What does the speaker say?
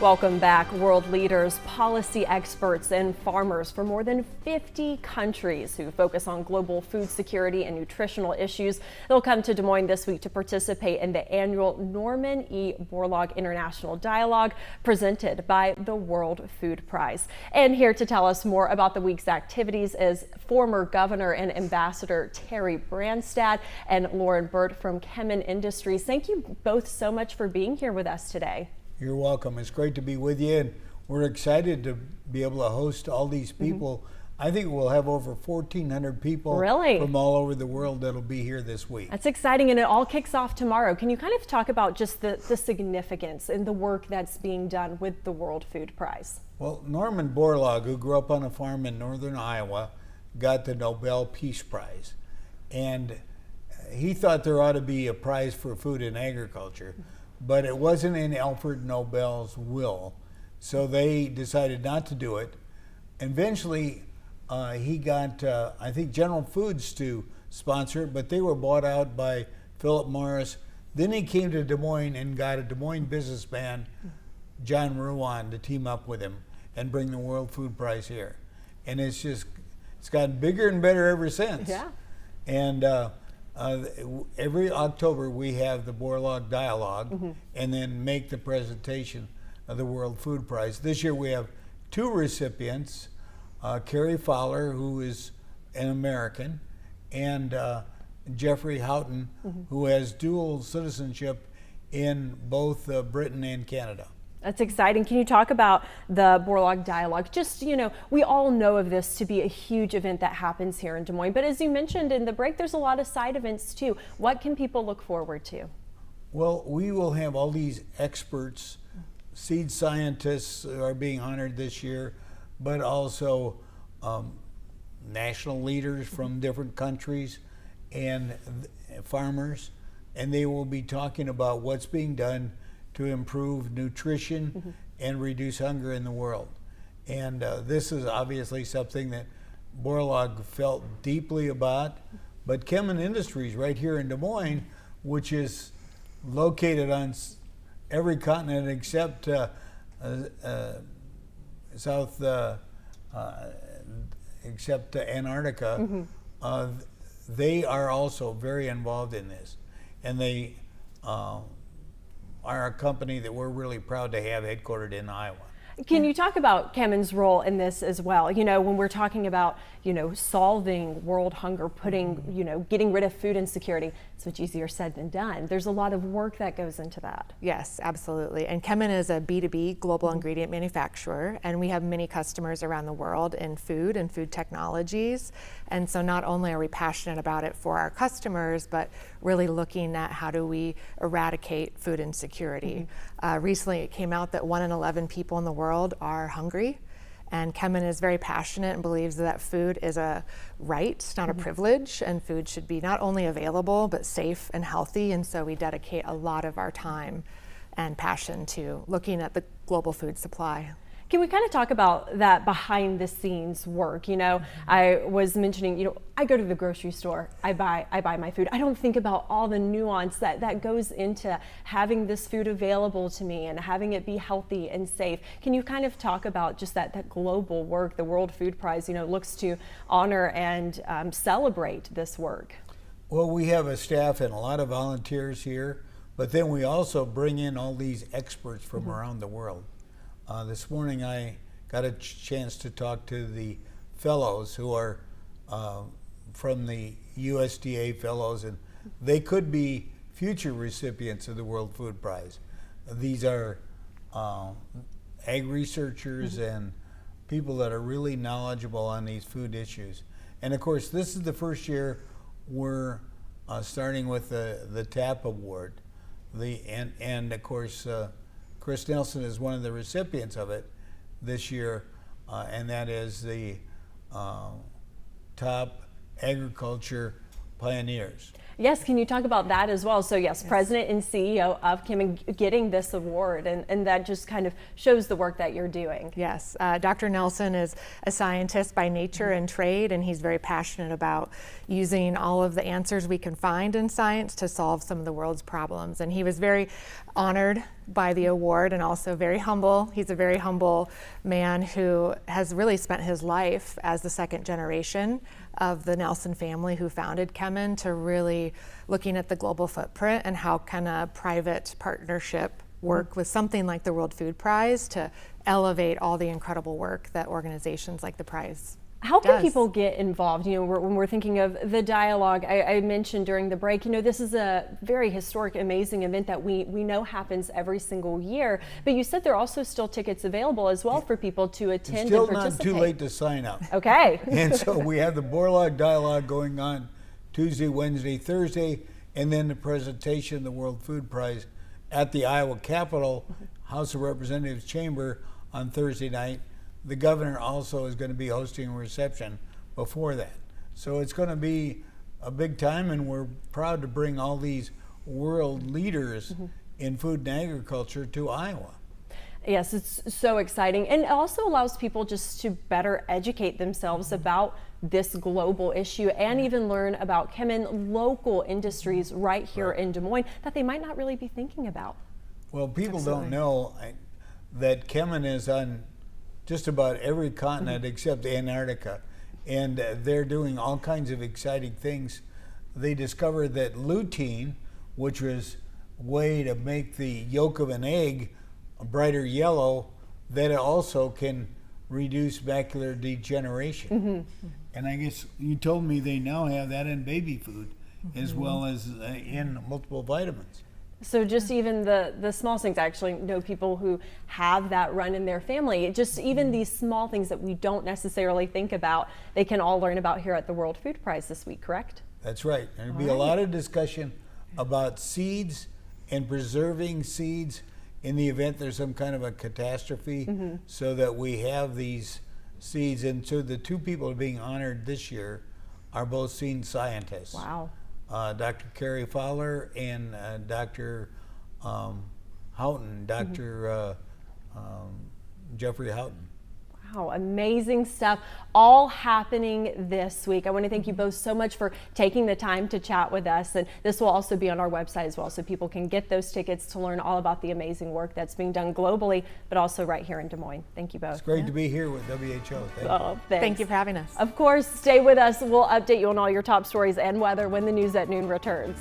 Welcome back. World leaders, policy experts, and farmers from more than 50 countries who focus on global food security and nutritional issues. They'll come to Des Moines this week to participate in the annual Norman E. Borlaug International Dialogue presented by the World Food Prize. And here to tell us more about the week's activities is former Governor and Ambassador Terry Branstad and Lauren Burt from Kemin Industries. Thank you both so much for being here with us today. You're welcome. It's great to be with you, and we're excited to be able to host all these people. I think we'll have over 1,400 people from all over the world that'll be here this week. That's exciting, and it all kicks off tomorrow. Can you kind of talk about just the significance and the work that's being done with the World Food Prize? Well, Norman Borlaug, who grew up on a farm in northern Iowa, got the Nobel Peace Prize. And he thought there ought to be a prize for food and agriculture. But it wasn't in Alfred Nobel's will, so they decided not to do it. Eventually, he got, I think, General Foods to sponsor it, but they were bought out by Philip Morris. Then he came to Des Moines and got a Des Moines businessman, John Ruan, to team up with him and bring the World Food Prize here. And it's gotten bigger and better ever since. Yeah. And every October we have the Borlaug Dialogue and then make the presentation of the World Food Prize. This year we have two recipients, Carrie Fowler, who is an American, and Jeffrey Houghton, who has dual citizenship in both Britain and Canada. That's exciting. Can you talk about the Borlaug Dialogue? Just, you know, we all know of this to be a huge event that happens here in Des Moines, but as you mentioned in the break, there's a lot of side events too. What can people look forward to? Well, we will have all these experts. Seed scientists are being honored this year, but also national leaders from different countries and farmers, and they will be talking about what's being done to improve nutrition and reduce hunger in the world. And this is obviously something that Borlaug felt deeply about, but Kemin Industries right here in Des Moines, which is located on every continent except except Antarctica, they are also very involved in this. And they are a company that we're really proud to have headquartered in Iowa. Can you talk about Kemin's role in this as well? You know, when we're talking about, you know, solving world hunger, putting, you know, getting rid of food insecurity, it's much easier said than done. There's a lot of work that goes into that. Yes, absolutely. And Kemin is a B2B global ingredient manufacturer, and we have many customers around the world in food and food technologies. And so not only are we passionate about it for our customers, but really looking at how do we eradicate food insecurity. Recently it came out that 1 in 11 people in the world are hungry. And Kemin is very passionate and believes that food is a right, not a privilege, and food should be not only available, but safe and healthy. And so we dedicate a lot of our time and passion to looking at the global food supply. Can we kind of talk about that behind the scenes work? You know, I was mentioning, you know, I go to the grocery store, I buy my food. I don't think about all the nuance that goes into having this food available to me and having it be healthy and safe. Can you kind of talk about just that global work? The World Food Prize, you know, looks to honor and celebrate this work. Well, we have a staff and a lot of volunteers here, but then we also bring in all these experts from around the world. This morning I got a chance to talk to the fellows who are from the USDA fellows, and they could be future recipients of the World Food Prize. These are ag researchers and people that are really knowledgeable on these food issues. And of course, this is the first year we're starting with the TAP Award. And of course, Chris Nelson is one of the recipients of it this year, and that is the top agriculture pioneers. Yes, can you talk about that as well? So yes, President and CEO of Kemin getting this award, and that just kind of shows the work that you're doing. Yes, Dr. Nelson is a scientist by nature and trade, and he's very passionate about using all of the answers we can find in science to solve some of the world's problems. And he was very honored by the award and also very humble. He's a very humble man who has really spent his life as the second generation of the Nelson family who founded Kemin, to really looking at the global footprint and how can a private partnership work with something like the World Food Prize to elevate all the incredible work that organizations like the prize How can does. people get involved? You know, when we're thinking of the dialogue, I mentioned during the break, you know, this is a very historic, amazing event that we know happens every single year. But you said there are also still tickets available as well for people to attend It's still and not participate. too late to sign up. Okay. And so we have the Borlaug Dialogue going on Tuesday, Wednesday, Thursday, and then the presentation of the World Food Prize at the Iowa Capitol House of Representatives Chamber on Thursday night. The governor also is going to be hosting a reception before that. So it's going to be a big time, and we're proud to bring all these world leaders in food and agriculture to Iowa. Yes, it's so exciting, and it also allows people just to better educate themselves about this global issue and even learn about Kemin local industries right here in Des Moines that they might not really be thinking about. Well, people Absolutely. don't know that Kemin is on just about every continent except Antarctica, and they're doing all kinds of exciting things. They discovered that lutein, which was a way to make the yolk of an egg a brighter yellow, that it also can reduce macular degeneration. And I guess you told me they now have that in baby food as well as in multiple vitamins. So just even the small things, I actually know people who have that run in their family. Just even these small things that we don't necessarily think about, they can all learn about here at the World Food Prize this week, correct? That's right. There'll be a lot of discussion about seeds and preserving seeds in the event there's some kind of a catastrophe, so that we have these seeds. And so the two people being honored this year are both seed scientists. Wow. Dr. Carrie Fowler and Dr. Houghton, Dr. Jeffrey Houghton. Wow, amazing stuff all happening this week. I want to thank you both so much for taking the time to chat with us. And this will also be on our website as well, so people can get those tickets to learn all about the amazing work that's being done globally, but also right here in Des Moines. Thank you both. It's great to be here with WHO. Thank you. Oh, thanks. Thank you for having us. Of course, stay with us. We'll update you on all your top stories and weather when the news at noon returns.